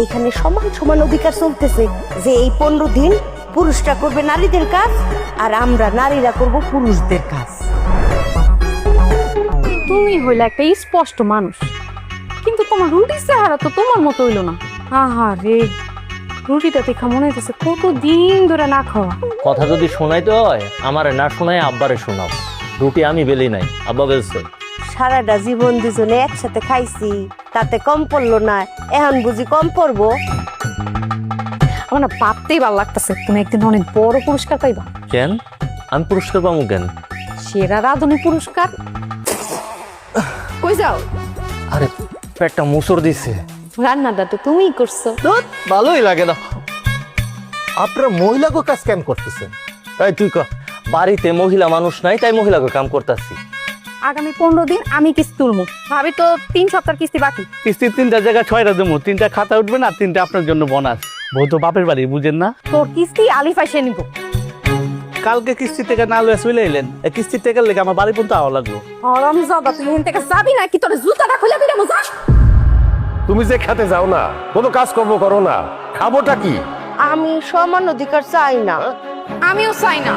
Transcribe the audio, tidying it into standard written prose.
এখানে সমান সমান অধিকার চলতেছে যে এই 15 দিন পুরুষরা করবে নারীদের কাজ আর আমরা নারীরা করব পুরুষদের কাজ। তুমি হইলে একটা স্পষ্ট মানুষ, কিন্তু তোমার রুটির চেহারা তো তোমার মতো হইলো না। আহা রে, রুটিটা দেখা মনে হইতেছে কতদিন ধরে না খাওয়া। কথা যদি শোনাইতে হয় আমারে না শোনায় আব্বারে শোনাও। রুটি আমি বেলি নাই, আব্বা বেলছে। সারাটা জীবন দুজনে একসাথে খাইছি, তাতে কম পড়লো না, এখন বুঝি কম পড়বো? আমার না ভাবতেই ভালো লাগতেছে তুমি একদিন অনেক বড় পুরস্কার পাইবা। কেন আমি পুরস্কার পাবো কেন? সেরা রাঁধুনি পুরস্কার। কই যাও? আরে পেটটা মুসর দিছে। রান্নাটা তো তুমিই করছো। ভালোই লাগে না। আপনারা মহিলাকে কাজ কেন করতেছেন? এই তুই ক, বাড়িতে মহিলা মানুষ নাই তাই মহিলাকে কাম করতেছি। আগামী 15 দিন আমি কিস্তি তুলবো, ভাবি তো 3 সপ্তাহ কিস্তি বাকি। কিস্তির 3টা জায়গায় 6টা দেবো, 3টা খাতা উঠবে না, 3টা আপনার জন্য বোনাস। বউ তো বাপের বাড়ি, বুঝেন না? তোর কিস্তি আলিফ এসে নিব। কালকে কিস্তি থেকে না লয়ে চলে এলেন, এই কিস্তির টাকার লেগে আমার বাড়ি পর্যন্ত আওয়া লাগলো। রমজাদা তুই এখান থেকে যাবি না কি? তোর জুতাটা খুলে দিলে মজা। তুমি যে খেতে যাও না, কোনো কাজ কর্ম করো না, খাবোটা কি? আমি সমান অধিকার চাই না। আমিও চাই না।